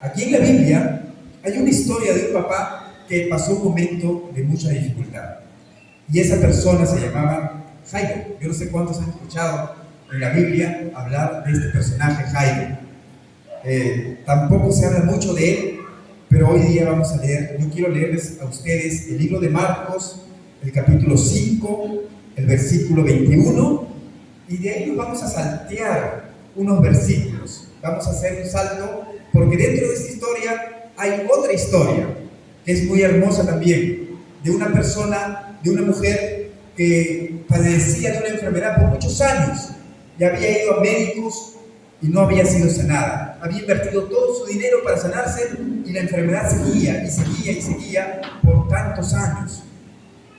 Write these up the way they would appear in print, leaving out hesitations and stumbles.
Aquí en la Biblia hay una historia de un papá que pasó un momento de mucha dificultad. Y esa persona se llamaba Jairo. Yo no sé cuántos han escuchado en la Biblia hablar de este personaje Jairo. Tampoco se habla mucho de él, pero hoy día vamos a leer, yo quiero leerles a ustedes el libro de Marcos, el capítulo 5, el versículo 21, y de ahí nos vamos a saltear unos versículos. Vamos a hacer un salto, porque dentro de esta historia hay otra historia, que es muy hermosa también, de una persona, de una mujer que padecía de una enfermedad por muchos años, y había ido a médicos y no había sido sanada. Había invertido todo su dinero para sanarse y la enfermedad seguía y seguía y seguía por tantos años.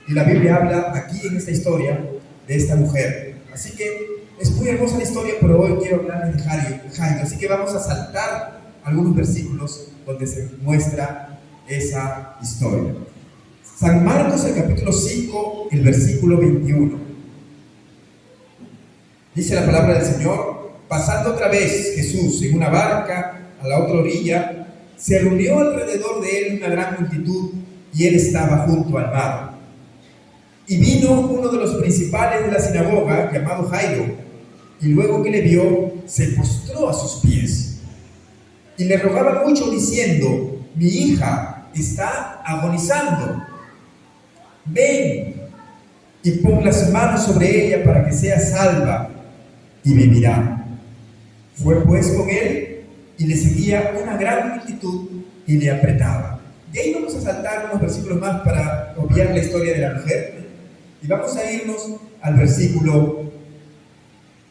Y la Biblia habla aquí en esta historia de esta mujer. Así que es muy hermosa la historia, pero hoy quiero hablarles de Jairo. Así que vamos a saltar algunos versículos donde se muestra esa historia. San Marcos, el capítulo 5, el versículo 21. Dice la palabra del Señor: pasando otra vez Jesús en una barca a la otra orilla, se reunió alrededor de él una gran multitud y él estaba junto al mar. Y vino uno de los principales de la sinagoga, llamado Jairo, y luego que le vio, se postró a sus pies y le rogaba mucho diciendo: mi hija está agonizando, ven y pon las manos sobre ella para que sea salva y vivirá. Fue pues con él y le seguía una gran multitud y le apretaba. Y ahí vamos a saltar unos versículos más para obviar la historia de la mujer y vamos a irnos al versículo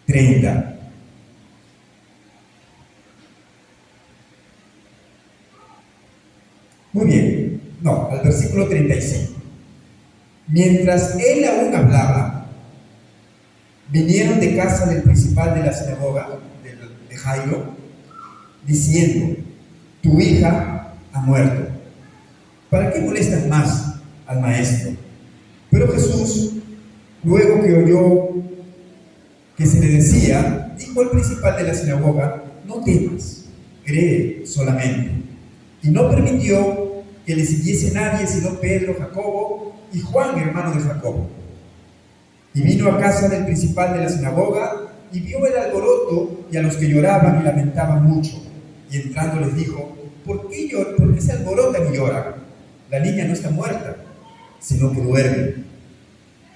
30. Muy bien, no, al versículo 35. Mientras él aún hablaba, vinieron de casa del principal de la sinagoga, de Jairo, diciendo: tu hija ha muerto. ¿Para qué molestan más al maestro? Pero Jesús, luego que oyó que se le decía, dijo al principal de la sinagoga: no temas, cree solamente. Y no permitió que le siguiese nadie sino Pedro, Jacobo y Juan, hermano de Jacobo. Y vino a casa del principal de la sinagoga y vio el alboroto y a los que lloraban y lamentaban mucho. Y entrando les dijo: ¿Por qué se alborotan y lloran? La niña no está muerta, sino que duerme.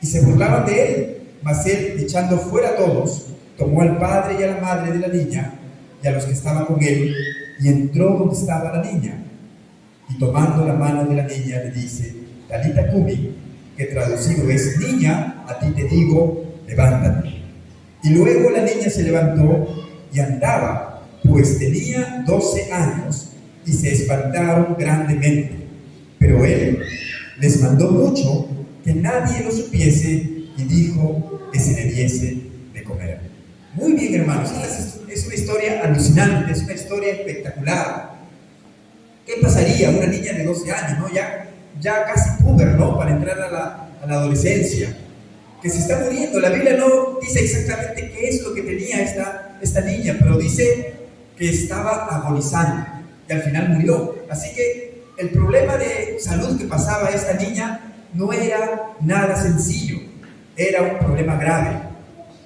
Y se burlaban de él, mas él, echando fuera a todos, tomó al padre y a la madre de la niña y a los que estaban con él, y entró donde estaba la niña. Y tomando la mano de la niña le dice: Talita cumi, que traducido es: niña, a ti te digo, levántate. Y luego la niña se levantó y andaba, pues tenía 12 años, y se espantaron grandemente. Pero él les mandó mucho que nadie lo supiese y dijo que se le diese de comer. Muy bien, hermanos, esta es una historia alucinante, es una historia espectacular. ¿Qué pasaría? Una niña de 12 años, ¿no? Ya casi puber, ¿no? Para entrar a la adolescencia, que se está muriendo. La Biblia no dice exactamente qué es lo que tenía esta niña, pero dice que estaba agonizando y al final murió. Así que el problema de salud que pasaba esta niña no era nada sencillo, era un problema grave.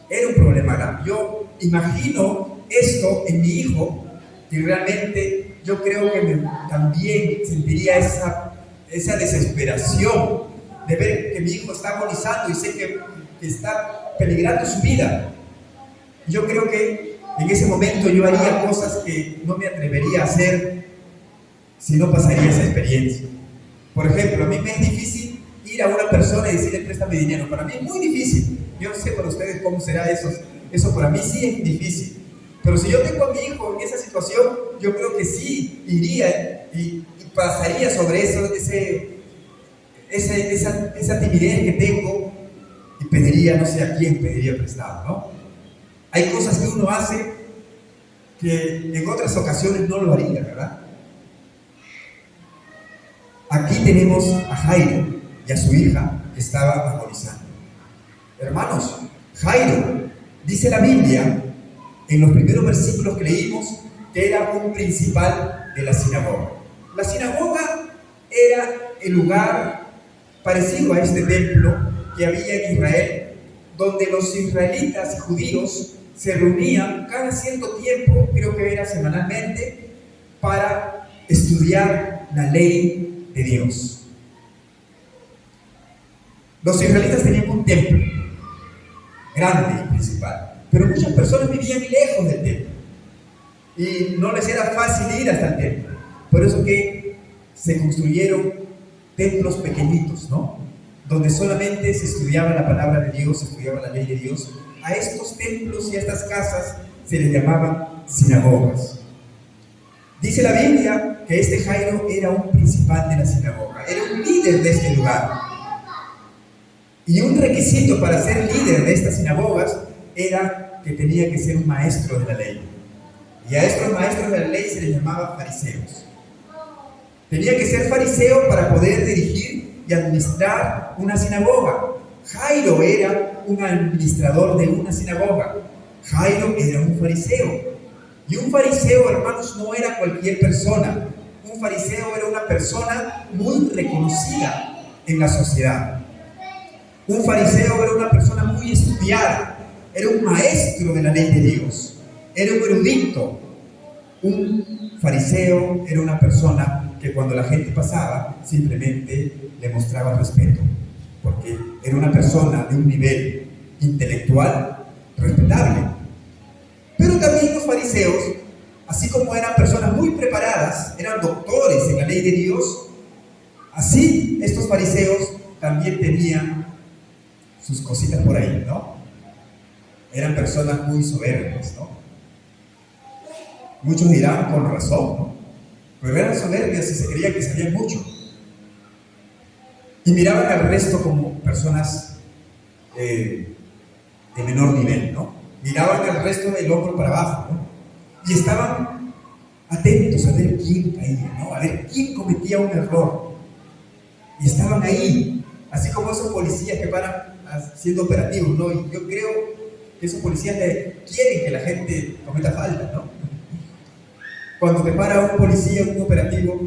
Era un problema grave. Yo imagino esto en mi hijo, y realmente yo creo que también sentiría esa desesperación de ver que mi hijo está agonizando y sé que está peligrando su vida. Yo creo que en ese momento yo haría cosas que no me atrevería a hacer si no pasaría esa experiencia. Por ejemplo, a mí me es difícil ir a una persona y decirle: préstame dinero. Para mí es muy difícil. Yo no sé para ustedes cómo será eso. Eso para mí sí es difícil. Pero si yo tengo a mi hijo en esa situación, yo creo que sí iría y pasaría sobre eso, esa timidez que tengo, y pediría, no sé a quién pediría prestado, ¿no? Hay cosas que uno hace que en otras ocasiones no lo haría, ¿verdad? Aquí tenemos a Jairo y a su hija que estaba agonizando. Hermanos, Jairo, dice la Biblia, en los primeros versículos que leímos, que era un principal de la sinagoga. La sinagoga era el lugar parecido a este templo que había en Israel, donde los israelitas y judíos se reunían cada cierto tiempo, creo que era semanalmente, para estudiar la ley de Dios. Los israelitas tenían un templo grande y principal, pero muchas personas vivían lejos del templo y no les era fácil ir hasta el templo. Por eso que se construyeron templos pequeñitos, ¿no? Donde solamente se estudiaba la palabra de Dios, se estudiaba la ley de Dios. A estos templos y a estas casas se les llamaban sinagogas. Dice la Biblia que este Jairo era un principal de la sinagoga, era un líder de este lugar. Y un requisito para ser líder de estas sinagogas era que tenía que ser un maestro de la ley. Y a estos maestros de la ley se les llamaba fariseos. Tenía que ser fariseo para poder dirigir y administrar una sinagoga. Jairo era un administrador de una sinagoga. Jairo era un fariseo. Y un fariseo, hermanos, no era cualquier persona. Un fariseo era una persona muy reconocida en la sociedad. Un fariseo era una persona muy estudiada. Era un maestro de la ley de Dios. Era un erudito. Un fariseo era una persona que cuando la gente pasaba simplemente le mostraba respeto, porque era una persona de un nivel intelectual respetable. Pero también los fariseos, así como eran personas muy preparadas, eran doctores en la ley de Dios, así estos fariseos también tenían sus cositas por ahí, ¿no? Eran personas muy soberbias, ¿no? Muchos dirán con razón, ¿no? Pero eran soberbias y se creían que sabían mucho. Y miraban al resto como personas de menor nivel, ¿no? Miraban al resto del hombro para abajo, ¿no? Y estaban atentos a ver quién caía, ¿no? A ver quién cometía un error. Y estaban ahí, así como esos policías que paran haciendo operativos, ¿no? Y yo creo que esos policías quieren que la gente cometa falta, ¿no? Cuando me para un policía en un operativo,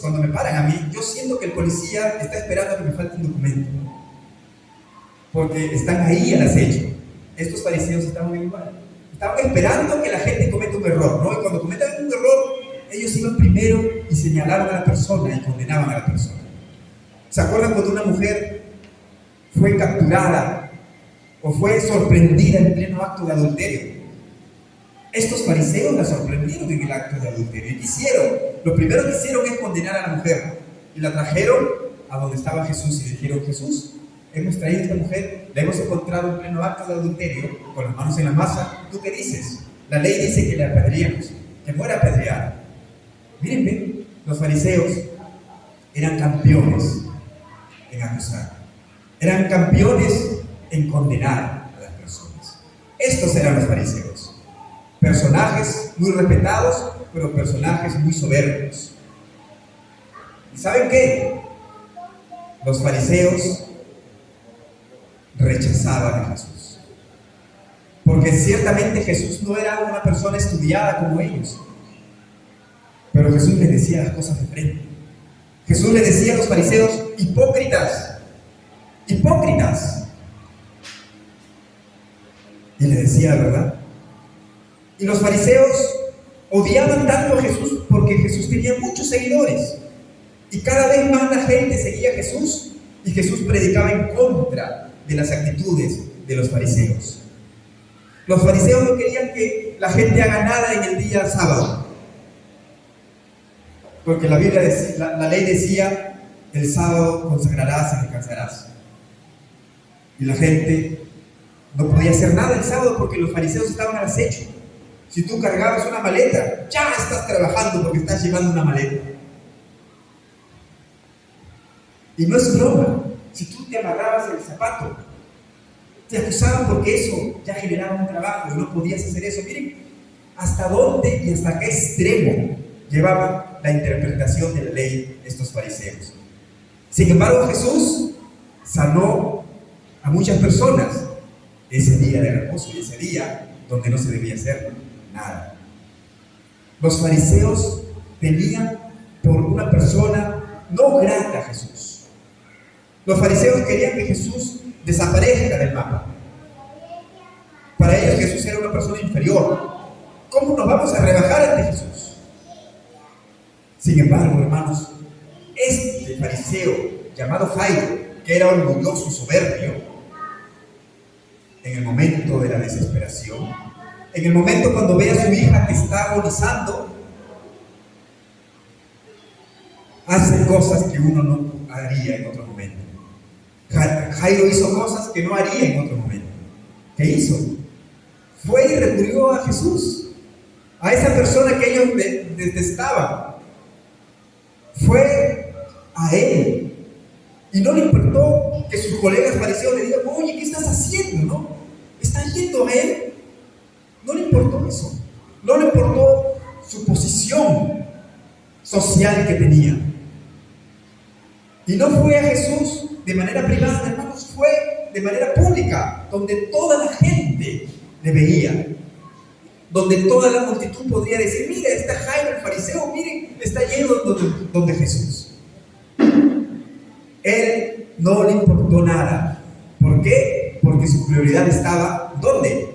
cuando me paran a mí, yo siento que el policía está esperando a que me falte un documento, ¿no? Porque están ahí al acecho. Estos fariseos estaban igual. Estaban esperando que la gente cometa un error, ¿no? Y cuando cometan un error, ellos iban primero y señalaban a la persona y condenaban a la persona. ¿Se acuerdan cuando una mujer fue capturada o fue sorprendida en pleno acto de adulterio? Estos fariseos la sorprendieron en el acto de adulterio. ¿Y qué hicieron? Lo primero que hicieron es condenar a la mujer. Y la trajeron a donde estaba Jesús y dijeron: Jesús, hemos traído a esta mujer, la hemos encontrado en pleno acto de adulterio, con las manos en la masa. ¿Tú qué dices? La ley dice que le apedreemos, que muera apedreada. Miren, ven, los fariseos eran campeones en acusar. Eran campeones en condenar a las personas. Estos eran los fariseos. Personajes muy respetados, pero personajes muy soberbios. ¿Y saben qué? Los fariseos rechazaban a Jesús. Porque ciertamente Jesús no era una persona estudiada como ellos. Pero Jesús les decía las cosas de frente. Jesús les decía a los fariseos: hipócritas, hipócritas. Y les decía la verdad. Y los fariseos odiaban tanto a Jesús porque Jesús tenía muchos seguidores. Y cada vez más la gente seguía a Jesús y Jesús predicaba en contra de las actitudes de los fariseos. Los fariseos no querían que la gente haga nada en el día sábado. Porque la Biblia decía, la ley decía: el sábado consagrarás y descansarás. Y la gente no podía hacer nada el sábado porque los fariseos estaban al acecho. Si tú cargabas una maleta, ya estás trabajando porque estás llevando una maleta. Y no es broma. Si tú te amarrabas el zapato, te acusaban porque eso ya generaba un trabajo y no podías hacer eso. Miren hasta dónde y hasta qué extremo llevaban la interpretación de la ley estos fariseos. Sin embargo, Jesús sanó a muchas personas ese día de reposo y ese día donde no se debía hacer nada. Los fariseos tenían por una persona no grata a Jesús. Los fariseos querían que Jesús desaparezca del mapa. Para ellos Jesús era una persona inferior. ¿Cómo nos vamos a rebajar ante Jesús? Sin embargo, hermanos, este fariseo llamado Jairo, que era orgulloso y soberbio, en el momento de la desesperación, en el momento cuando ve a su hija que está agonizando, hace cosas que uno no haría en otro momento. Jairo hizo cosas que no haría en otro momento. ¿Qué hizo? Fue y recurrió a Jesús, a esa persona que ellos detestaban. Fue a él. Y no le importó que sus colegas fariseos le digan: oye, ¿qué estás haciendo? ¿No? ¿Estás yendo a él? No le importó eso. No le importó su posición social que tenía. Y no fue a Jesús de manera privada, hermanos, fue de manera pública, donde toda la gente le veía, donde toda la multitud podría decir: mira, está Jairo el fariseo, miren, está yendo donde Jesús. Él no le importó nada. ¿Por qué? Porque su prioridad estaba, ¿dónde?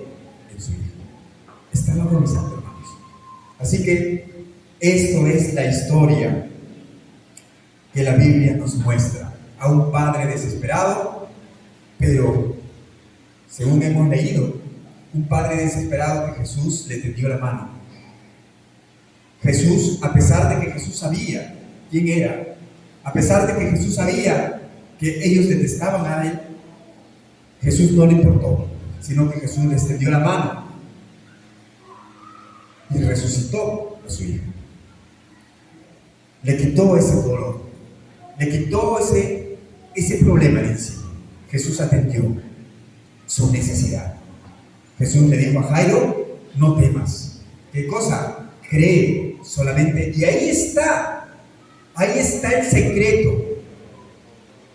En su hijo. Estaba agonizando, hermanos. Así que esto es la historia que la Biblia nos muestra, a un padre desesperado, pero según hemos leído, un padre desesperado que Jesús le tendió la mano. Jesús, a pesar de que Jesús sabía quién era, a pesar de que Jesús sabía que ellos detestaban a él, Jesús no le importó, sino que Jesús les tendió la mano y resucitó a su hijo. Le quitó ese dolor, le quitó ese problema de encima. Jesús atendió su necesidad. Jesús le dijo a Jairo: no temas. ¿Qué cosa? Cree solamente. Y ahí está el secreto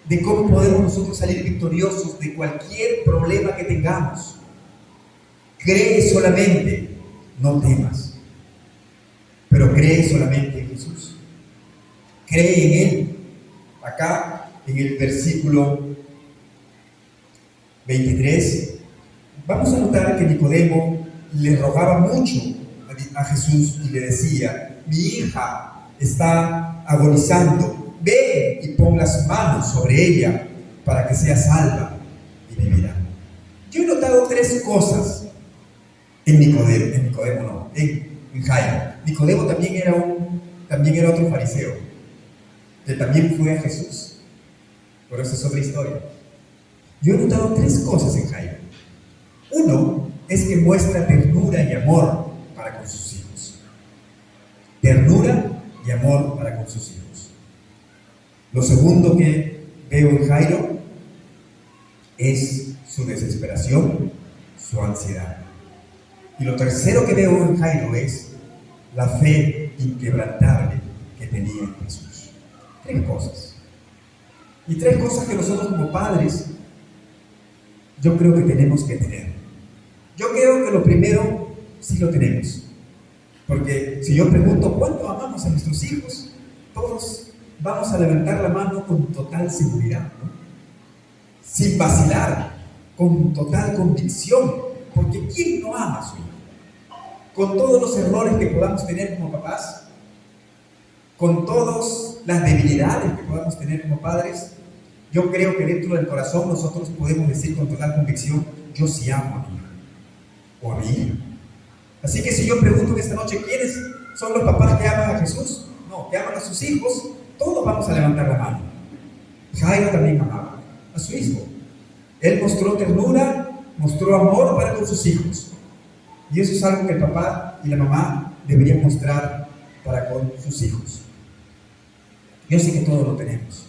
de cómo podemos nosotros salir victoriosos de cualquier problema que tengamos. Cree solamente, no temas. Pero cree solamente en Jesús. Cree en Él. Acá, en el versículo 23, vamos a notar que Nicodemo le rogaba mucho a Jesús y le decía: mi hija está agonizando, ven y pon las manos sobre ella para que sea salva y vivirá. Yo he notado tres cosas en Jairo. Nicodemo también era otro fariseo, que también fue a Jesús, pero esa es otra historia. Yo he notado tres cosas en Jairo. Uno es que muestra ternura y amor para con sus hijos. Ternura y amor para con sus hijos. Lo segundo que veo en Jairo es su desesperación, su ansiedad. Y lo tercero que veo en Jairo es la fe inquebrantable que tenía en Jesús. Tres cosas. Y tres cosas que nosotros como padres, yo creo que tenemos que tener. Yo creo que lo primero sí lo tenemos. Porque si yo pregunto cuánto amamos a nuestros hijos, todos vamos a levantar la mano con total seguridad, ¿no? Sin vacilar, con total convicción. Porque ¿quién no ama a su hijo? Con todos los errores que podamos tener como papás, con todas las debilidades que podamos tener como padres, yo creo que dentro del corazón nosotros podemos decir con total convicción: yo sí amo a mi hija o a mi hija. Así que si yo pregunto en esta noche quiénes son los papás que aman a Jesús, no, que aman a sus hijos, todos vamos a levantar la mano. Jairo también amaba a su hijo. Él mostró ternura, mostró amor para con sus hijos. Y eso es algo que el papá y la mamá deberían mostrar para con sus hijos. Yo sé que todos lo tenemos.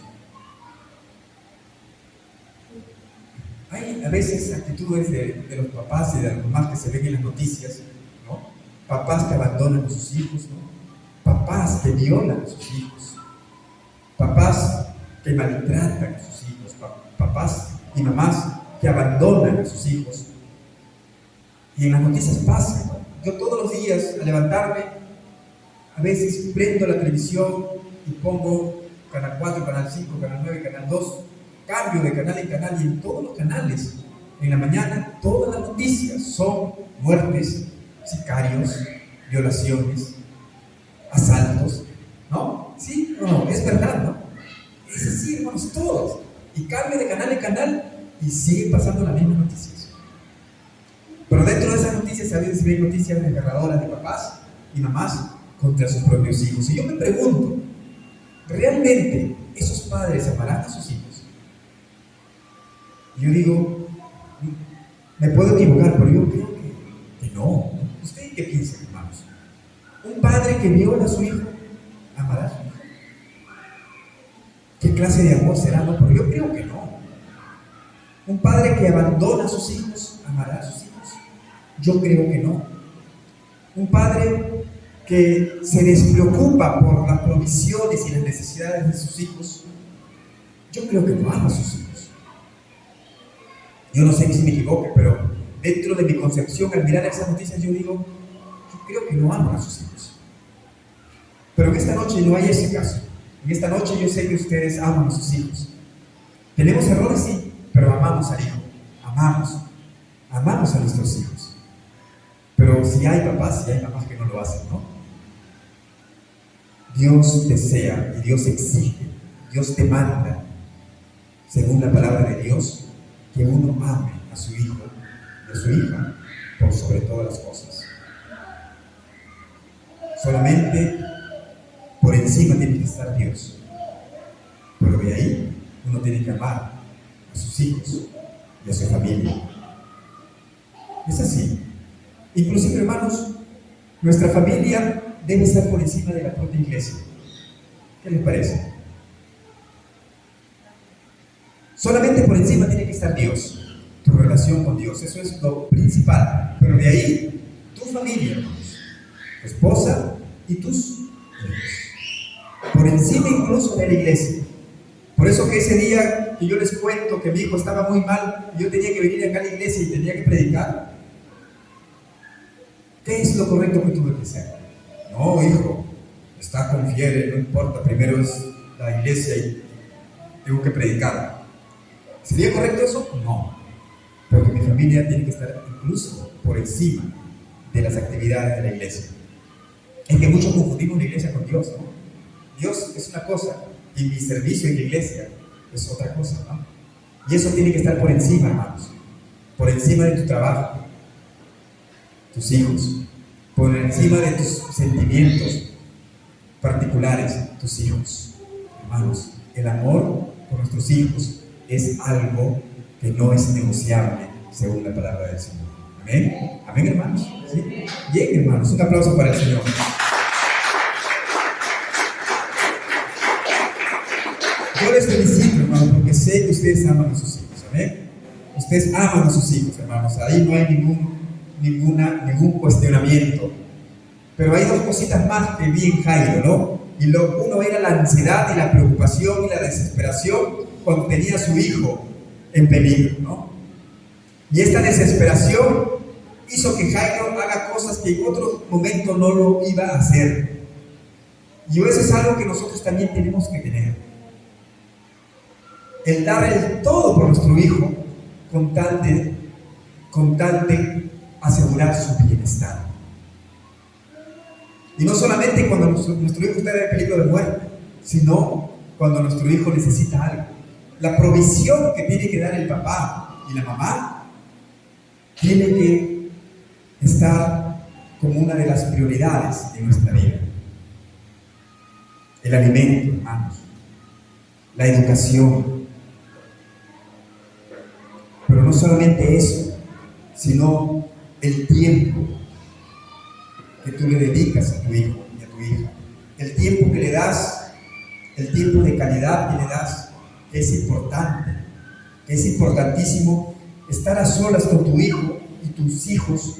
Hay a veces actitudes de los papás y de las mamás que se ven en las noticias, ¿no? Papás que abandonan a sus hijos, ¿no? Papás que violan a sus hijos, papás que maltratan a sus hijos, papás y mamás que abandonan a sus hijos. Y en las noticias pasa, ¿no? Yo todos los días al levantarme A veces prendo la televisión y pongo Canal 4, Canal 5, Canal 9, Canal 2, cambio de canal en canal, y en todos los canales, en la mañana, todas las noticias son muertes, sicarios, violaciones, asaltos, ¿no? ¿Sí o no? Es verdad, ¿no? Es así, hermanos, todos. Y cambio de canal en canal y siguen pasando las mismas noticias. Pero dentro de esas noticias a veces hay noticias desgarradoras de papás y mamás contra sus propios hijos. Y yo me pregunto, ¿realmente esos padres amarán a sus hijos? Yo digo, me puedo equivocar, pero yo creo que no. ¿Ustedes qué piensan, hermanos? ¿Un padre que viola a su hijo amará a su hijo? ¿Qué clase de amor será? No, pero yo creo que no. ¿Un padre que abandona a sus hijos amará a sus hijos? Yo creo que no. ¿Un padre que se despreocupa por las provisiones y las necesidades de sus hijos? Yo creo que no ama a sus hijos. Yo no sé si me equivoco, pero dentro de mi concepción, al mirar esas noticias, yo digo, yo creo que no aman a sus hijos. Pero en esta noche no hay ese caso. En esta noche yo sé que ustedes aman a sus hijos. Tenemos errores, sí, pero amamos al hijo. Amamos a nuestros hijos. Pero si hay papás, si hay mamás que no lo hacen, ¿no? Dios desea y Dios exige, Dios demanda, según la palabra de Dios, que uno ame a su hijo y a su hija por sobre todas las cosas. Solamente por encima tiene que estar Dios. Pero de ahí uno tiene que amar a sus hijos y a su familia. Es así. Inclusive, hermanos, nuestra familia debe estar por encima de la propia iglesia. ¿Qué les parece? Solamente por encima tiene que estar Dios, tu relación con Dios. Eso es lo principal. Pero de ahí, tu familia, hermanos, tu esposa y tus hijos. Por encima incluso de la iglesia. Por eso que ese día que yo les cuento que mi hijo estaba muy mal y yo tenía que venir acá a la iglesia y tenía que predicar, ¿qué es lo correcto que tuve que hacer? No, hijo, está con fiebre, no importa, primero es la iglesia y tengo que predicar. ¿Sería correcto eso? No, porque mi familia tiene que estar incluso por encima de las actividades de la iglesia. Es que muchos confundimos la iglesia con Dios, ¿no? Dios es una cosa y mi servicio en la iglesia es otra cosa, ¿no? Y eso tiene que estar por encima, hermanos, por encima de tu trabajo, tus hijos, por encima de tus sentimientos particulares, tus hijos. Hermanos, el amor por nuestros hijos es algo que no es negociable según la palabra del Señor. Amén. Amén, hermanos. ¿Sí? Bien, hermanos, un aplauso para el Señor. Yo les felicito, hermanos, porque sé que ustedes aman a sus hijos. Amén. Ustedes aman a sus hijos, hermanos. Ahí no hay ningún cuestionamiento. Pero hay dos cositas más que vi en Jairo, ¿no? Y uno era la ansiedad y la preocupación y la desesperación cuando tenía a su hijo en peligro, ¿no? Y esta desesperación hizo que Jairo haga cosas que en otro momento no lo iba a hacer. Y eso es algo que nosotros también tenemos que tener. El dar el todo por nuestro hijo con tal de asegurar su bienestar. Y no solamente cuando nuestro hijo está en peligro de muerte, sino cuando nuestro hijo necesita algo. La provisión que tiene que dar el papá y la mamá tiene que estar como una de las prioridades de nuestra vida. El alimento, hermanos, la educación. Pero no solamente eso, sino el tiempo que tú le dedicas a tu hijo y a tu hija. El tiempo que le das, el tiempo de calidad que le das, es importante, es importantísimo estar a solas con tu hijo y tus hijos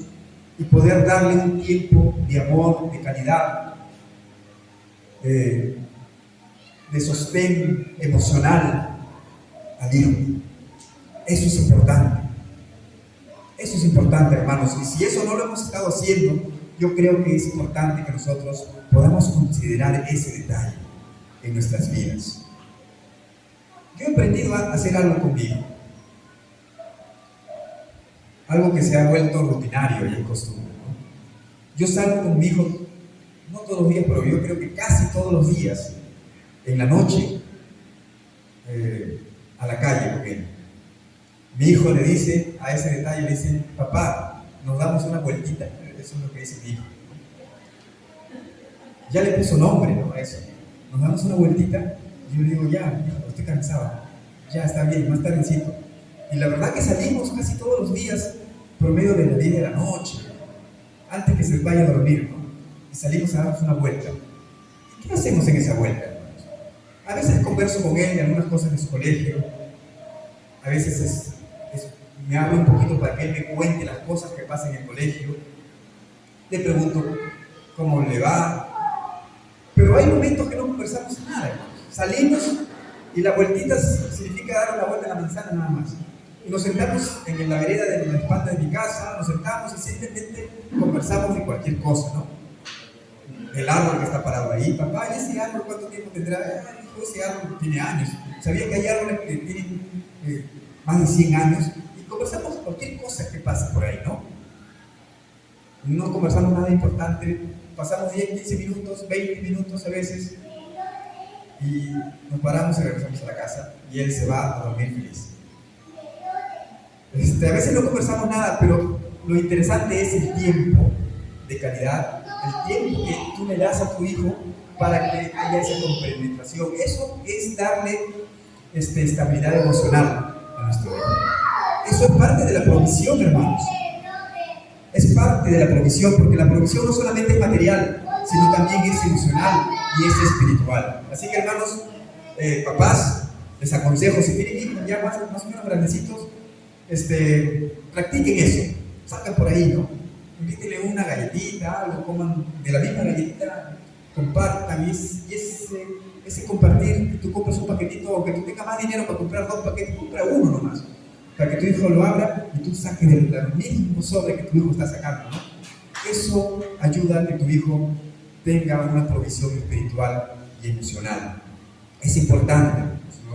y poder darle un tiempo de amor, de calidad, de sostén emocional al hijo. Eso es importante, hermanos, y si eso no lo hemos estado haciendo, yo creo que es importante que nosotros podamos considerar ese detalle en nuestras vidas. Yo he aprendido a hacer algo conmigo, algo que se ha vuelto rutinario y en costumbre, ¿no? Yo salgo con mi hijo, no todos los días, pero yo creo que casi todos los días, en la noche, a la calle con él. Mi hijo le dice a ese detalle, le dice: papá, nos damos una vueltita. Eso es lo que dice mi hijo. Ya le puso nombre, ¿no? A eso. Nos damos una vueltita. Y yo le digo: ya, hijo, estoy cansado. Ya está bien, más tardecito. Y la verdad que salimos casi todos los días, promedio de las 10 de la noche, antes que se vaya a dormir, ¿no? Y salimos a darnos una vuelta. ¿Y qué hacemos en esa vuelta, hermanos? A veces converso con él en algunas cosas de su colegio. A veces me hablo un poquito para que él me cuente las cosas que pasan en el colegio. Le pregunto cómo le va. Pero hay momentos que no conversamos nada, hermanos. Salimos y la vueltita significa dar una vuelta a la manzana nada más. Y nos sentamos en la vereda de la espalda de mi casa, nos sentamos y simplemente conversamos de cualquier cosa, ¿no? El árbol que está parado ahí: papá, ¿y ese árbol cuánto tiempo tendrá? Ese árbol tiene años. ¿Sabía que hay árboles que tienen más de 100 años? Y conversamos de cualquier cosa que pase por ahí, ¿no? No conversamos nada importante, pasamos 10, 15 minutos, 20 minutos a veces, y nos paramos y regresamos a la casa, y él se va a dormir feliz. A veces no conversamos nada, pero lo interesante es el tiempo de calidad, el tiempo que tú le das a tu hijo para que haya esa compenetración. Eso es darle estabilidad emocional a nuestro hijo. Eso es parte de la provisión, hermanos. Es parte de la provisión, porque la provisión no solamente es material, sino también es emocional y es espiritual. Así que, hermanos, papás, les aconsejo, si tienen hijos ya más o menos grandecitos, practiquen eso. Salgan por ahí, ¿no? Invítenle una galletita, algo, coman de la misma galletita, compartan. Y ese compartir, que tú compras un paquetito, o que tú tengas más dinero para comprar 2 paquetes, compra uno nomás, para que tu hijo lo abra y tú saques del mismo sobre que tu hijo está sacando, ¿no? Eso ayuda a que tu hijo tenga una provisión espiritual y emocional. Es importante.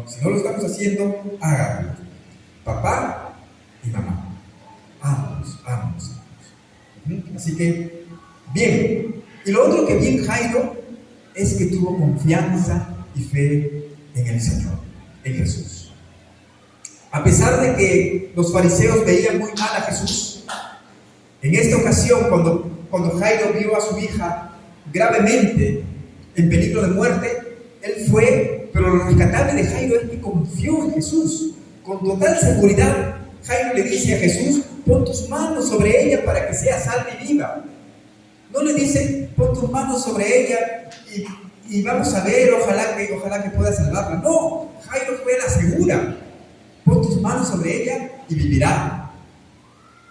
Si no lo estamos haciendo, háganlo. Papá y mamá. Ambos. Así que, bien. Y lo otro que bien Jairo es que tuvo confianza y fe en el Señor, en Jesús. A pesar de que los fariseos veían muy mal a Jesús, en esta ocasión, cuando Jairo vio a su hija gravemente en peligro de muerte, él fue, pero lo rescatable de Jairo es que confió en Jesús. Con total seguridad, Jairo le dice a Jesús: pon tus manos sobre ella para que sea salva y viva. No le dice: pon tus manos sobre ella y vamos a ver, ojalá que pueda salvarla. No, Jairo fue la segura: pon tus manos sobre ella y vivirá.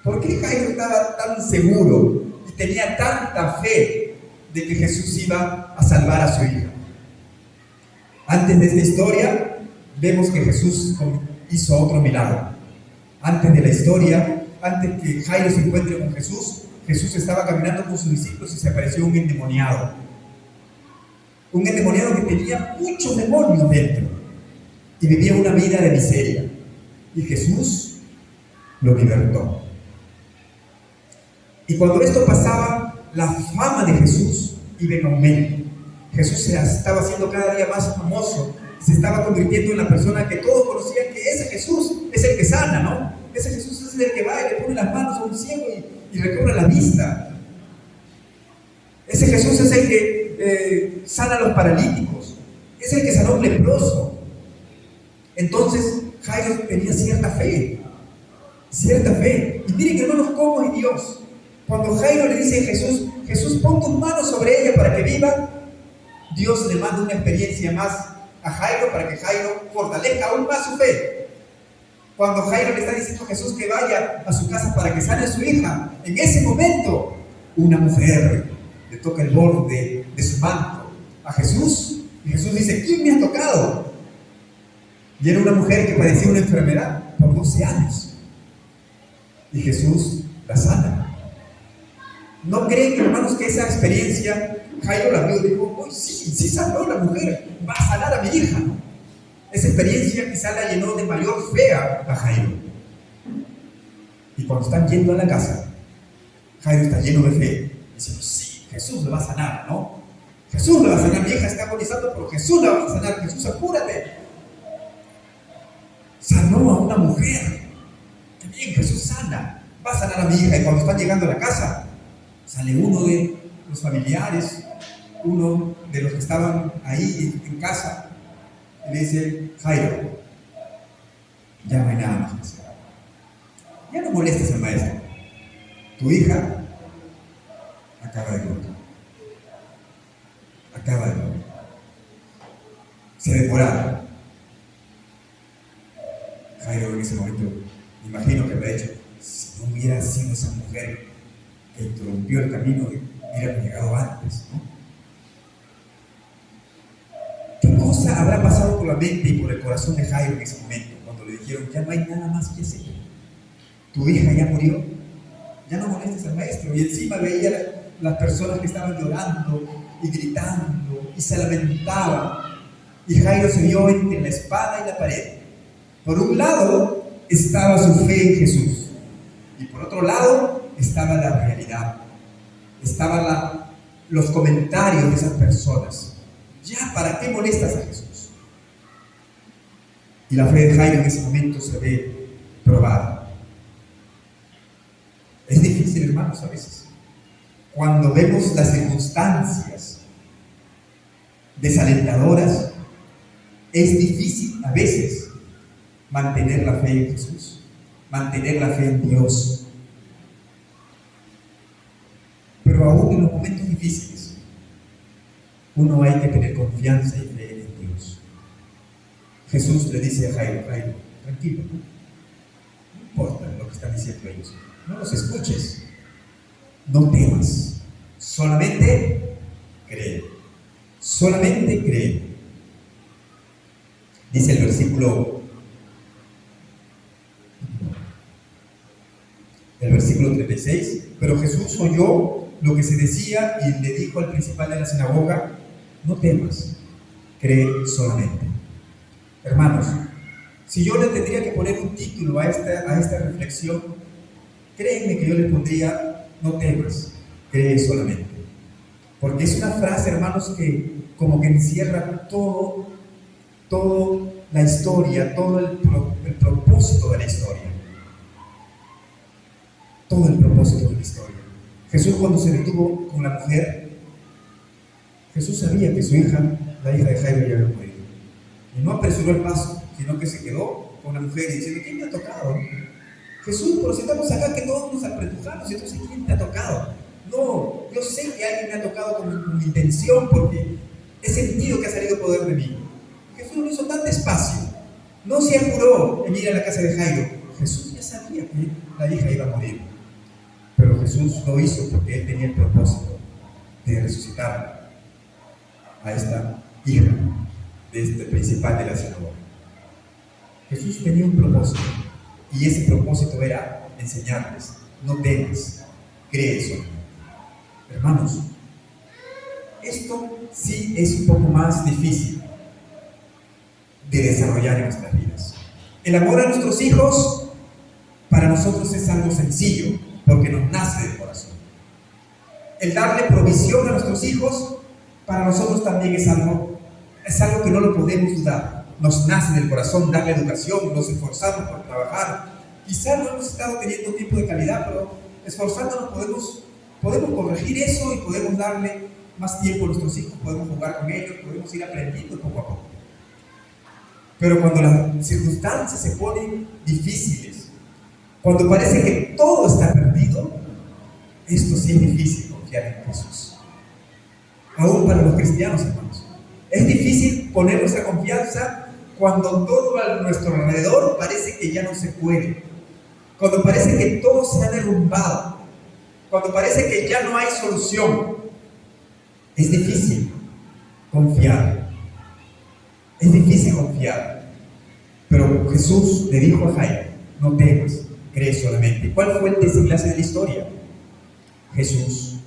¿Por qué Jairo estaba tan seguro y tenía tanta fe de que Jesús iba a salvar a su hija? Antes de esta historia, vemos que Jesús hizo otro milagro. Antes de la historia, antes que Jairo se encuentre con Jesús, Jesús estaba caminando con sus discípulos y se apareció un endemoniado. Un endemoniado que tenía muchos demonios dentro y vivía una vida de miseria. Y Jesús lo libertó. Y cuando esto pasaba, la fama de Jesús iba en aumento. Jesús se estaba haciendo cada día más famoso, se estaba convirtiendo en la persona que todos conocían, que ese Jesús es el que sana, ¿no? Ese Jesús es el que va y le pone las manos a un ciego y recobra la vista. Ese Jesús es el que sana a los paralíticos, es el que sanó a un leproso. Entonces Jairo tenía cierta fe. Y miren, hermanos, cómo es Dios. Cuando Jairo le dice a Jesús: Jesús, pon tus manos sobre ella para que viva, Dios le manda una experiencia más a Jairo para que Jairo fortalezca aún más su fe. Cuando Jairo le está diciendo a Jesús que vaya a su casa para que sane a su hija, en ese momento una mujer le toca el borde de su manto a Jesús, y Jesús dice: ¿quién me ha tocado? Y era una mujer que padecía una enfermedad por 12 años, y Jesús la sana. ¿No creen, hermanos, que esa experiencia Jairo la vio y dijo, oh, sí sanó la mujer, va a sanar a mi hija? Esa experiencia quizá la llenó de mayor fe a Jairo. Y cuando están yendo a la casa, Jairo está lleno de fe, diciendo, sí, Jesús le va a sanar, ¿no? Jesús le va a sanar, mi hija está agonizando, pero Jesús la va a sanar. Jesús, apúrate. Sanó a una mujer. Qué bien, Jesús sana, va a sanar a mi hija. Y cuando están llegando a la casa, sale uno de los familiares, uno de los que estaban ahí en casa, y le dice, Jairo, ya no hay nada más que hacer. Ya no molestes al maestro. Tu hija acaba de morir. Acaba de morir. Se demoraron. Jairo en ese momento, me imagino que habrá dicho, si no hubiera sido esa mujer que interrumpió el camino, hubiera llegado antes, ¿no? ¿Qué cosa habrá pasado por la mente y por el corazón de Jairo en ese momento, cuando le dijeron, ya no hay nada más que hacer? Tu hija ya murió, ya no molestes al maestro. Y encima veía las personas que estaban llorando y gritando y se lamentaban. Y Jairo se vio entre la espada y la pared. Por un lado estaba su fe en Jesús, y por otro lado estaba la realidad, estaban los comentarios de esas personas. Ya, ¿para qué molestas a Jesús? Y la fe de Jairo en ese momento se ve probada. Es difícil, hermanos, a veces, cuando vemos las circunstancias desalentadoras, es difícil a veces mantener la fe en Jesús, mantener la fe en Dios. Pero aún en los momentos difíciles, uno hay que tener confianza y fe en Dios. Jesús le dice a Jairo, Jairo, tranquilo, no importa lo que están diciendo ellos, no los escuches, no temas, solamente cree, solamente cree. Dice el versículo 36, pero Jesús oyó lo que se decía y le dijo al principal de la sinagoga, no temas, cree solamente. Hermanos, si yo le tendría que poner un título a esta reflexión, créanme que yo le pondría, no temas, cree solamente. Porque es una frase, hermanos, que como que encierra toda la historia, todo el propósito de la historia. Todo el propósito de la historia. Jesús, cuando se detuvo con la mujer, Jesús sabía que su hija, la hija de Jairo, ya había muerto. Y no apresuró el paso, sino que se quedó con la mujer y diciendo, ¿quién me ha tocado? Jesús, pero si estamos acá que todos nos apretujamos, entonces ¿quién te ha tocado? No, yo sé que alguien me ha tocado con mi intención, porque he sentido que ha salido poder de mí. Jesús lo hizo tan despacio, no se apuró en ir a la casa de Jairo. Jesús ya sabía que la hija iba a morir, pero Jesús lo hizo porque él tenía el propósito de resucitar a esta hija de este principal de la sinagoga. Jesús tenía un propósito, y ese propósito era enseñarles, no temas, cree eso. Hermanos, esto sí es un poco más difícil de desarrollar en nuestras vidas. El amor a nuestros hijos para nosotros es algo sencillo, porque nos nace del corazón. El darle provisión a nuestros hijos para nosotros también es algo que no lo podemos dudar. Nos nace del corazón darle educación, nos esforzamos por trabajar. Quizás no hemos estado teniendo tiempo de calidad, pero esforzándonos podemos corregir eso y podemos darle más tiempo a nuestros hijos, podemos jugar con ellos, podemos ir aprendiendo poco a poco. Pero cuando las circunstancias se ponen difíciles, cuando parece que todo está perdido, esto sí es difícil confiar en Jesús. Aún para los cristianos, hermanos. Es difícil poner nuestra confianza cuando todo a nuestro alrededor parece que ya no se puede. Cuando parece que todo se ha derrumbado. Cuando parece que ya no hay solución. Es difícil confiar. Es difícil confiar. Pero Jesús le dijo a Jairo, no temas, cree solamente. ¿Cuál fue el desenlace de la historia? Jesús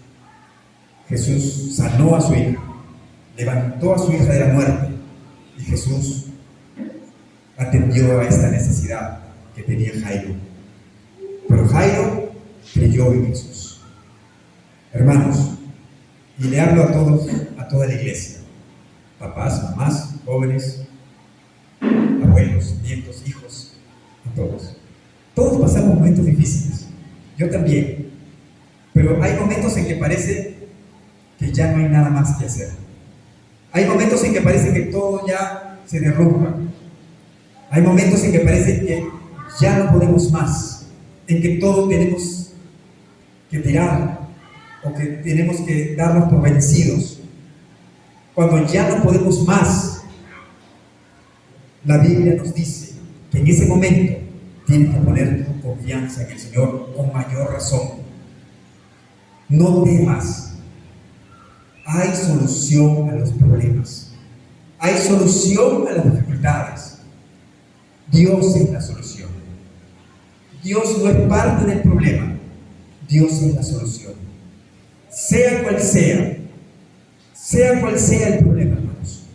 Jesús sanó a su hija, levantó a su hija de la muerte, y Jesús atendió a esta necesidad que tenía Jairo. Pero Jairo creyó en Jesús. Hermanos, y le hablo a todos, a toda la iglesia, papás, mamás, jóvenes, abuelos, nietos, hijos, a todos. Todos pasamos momentos difíciles, yo también, pero hay momentos en que parece que ya no hay nada más que hacer. Hay momentos en que parece que todo ya se derrumba. Hay momentos en que parece que ya no podemos más, en que todo tenemos que tirar o que tenemos que darnos por vencidos. Cuando ya no podemos más, la Biblia nos dice que en ese momento tienes que poner tu confianza en el Señor con mayor razón. No temas. Hay solución a los problemas. Hay solución a las dificultades. Dios es la solución. Dios no es parte del problema. Dios es la solución. Sea cual sea el problema, hermanos.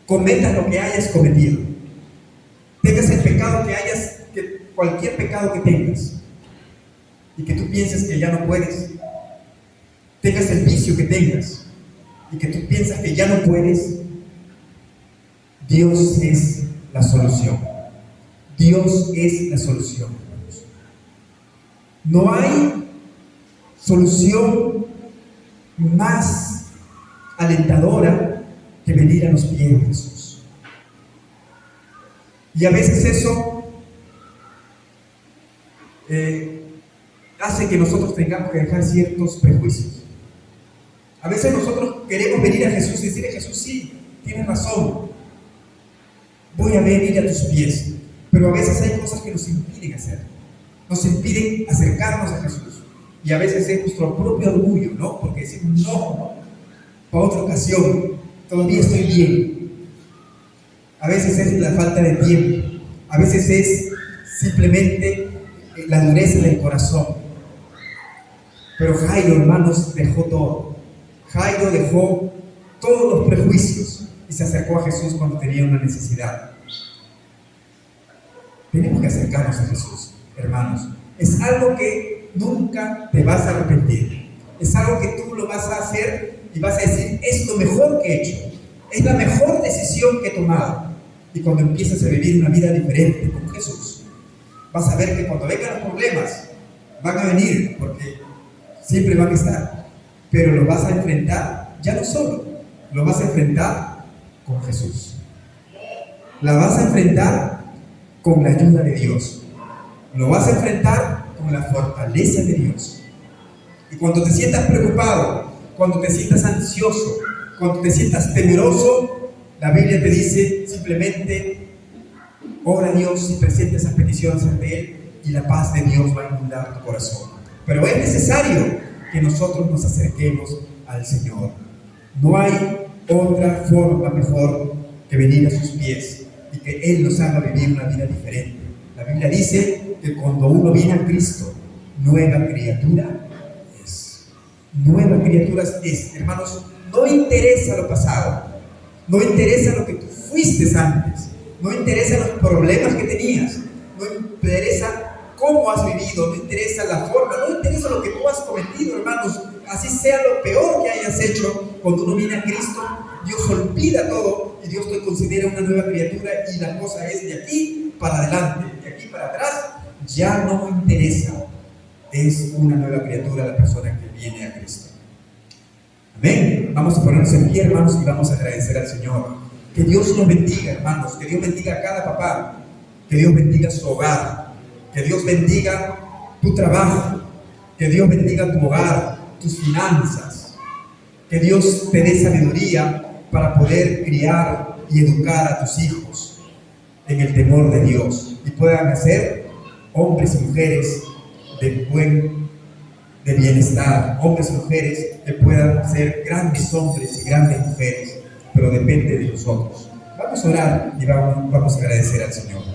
Cometas lo que hayas cometido. Tengas el pecado cualquier pecado que tengas, y que tú pienses que ya no puedes. Tengas el vicio que tengas, y que tú piensas que ya no puedes. Dios es la solución. Dios es la solución, hermanos. No hay solución más alentadora que venir a los pies de Jesús. Y a veces eso hace que nosotros tengamos que dejar ciertos prejuicios. A veces nosotros queremos venir a Jesús y decirle: Jesús, sí, tienes razón, voy a venir a tus pies. Pero a veces hay cosas que nos impiden hacerlo, nos impiden acercarnos a Jesús. Y a veces es nuestro propio orgullo, ¿no? Porque decimos: no, para otra ocasión, todavía estoy bien. A veces es la falta de tiempo, a veces es simplemente la dureza del corazón. Pero Jairo, hermanos, dejó todo. Jairo dejó todos los prejuicios y se acercó a Jesús cuando tenía una necesidad. Tenemos que acercarnos a Jesús, hermanos. Es algo que nunca te vas a arrepentir. Es algo que tú lo vas a hacer y vas a decir: es lo mejor que he hecho, es la mejor decisión que he tomado. Y cuando empiezas a vivir una vida diferente con Jesús, vas a ver que cuando vengan los problemas, van a venir, porque siempre van a estar, pero lo vas a enfrentar ya no solo, lo vas a enfrentar con Jesús. La vas a enfrentar con la ayuda de Dios. Lo vas a enfrentar con la fortaleza de Dios. Y cuando te sientas preocupado, cuando te sientas ansioso, cuando te sientas temeroso, la Biblia te dice simplemente: ora a Dios y presenta esas peticiones ante Él, y la paz de Dios va a inundar tu corazón. Pero es necesario que nosotros nos acerquemos al Señor. No hay otra forma mejor que venir a sus pies y que Él nos haga vivir una vida diferente. La Biblia dice que cuando uno viene a Cristo, nueva criatura es. Nueva criatura es. Hermanos, no interesa lo pasado, no interesa lo que tú fuiste antes, no interesa los problemas que tenías, no interesa cómo has vivido, no interesa la forma, no interesa lo que tú has cometido, hermanos. Así sea lo peor que hayas hecho, cuando uno viene a Cristo, Dios olvida todo y Dios te considera una nueva criatura, y la cosa es de aquí para adelante, de aquí para atrás ya no interesa. Es una nueva criatura la persona que viene a Cristo. Amén. Vamos a ponernos en pie, hermanos, y vamos a agradecer al Señor. Que Dios nos bendiga, hermanos. Que Dios bendiga a cada papá. Que Dios bendiga su hogar. Que Dios bendiga tu trabajo. Que Dios bendiga tu hogar, tus finanzas. Que Dios te dé sabiduría para poder criar y educar a tus hijos en el temor de Dios, y puedan ser hombres y mujeres de bienestar, hombres y mujeres que puedan ser grandes hombres y grandes mujeres, pero depende de nosotros. Vamos a orar y vamos a agradecer al Señor.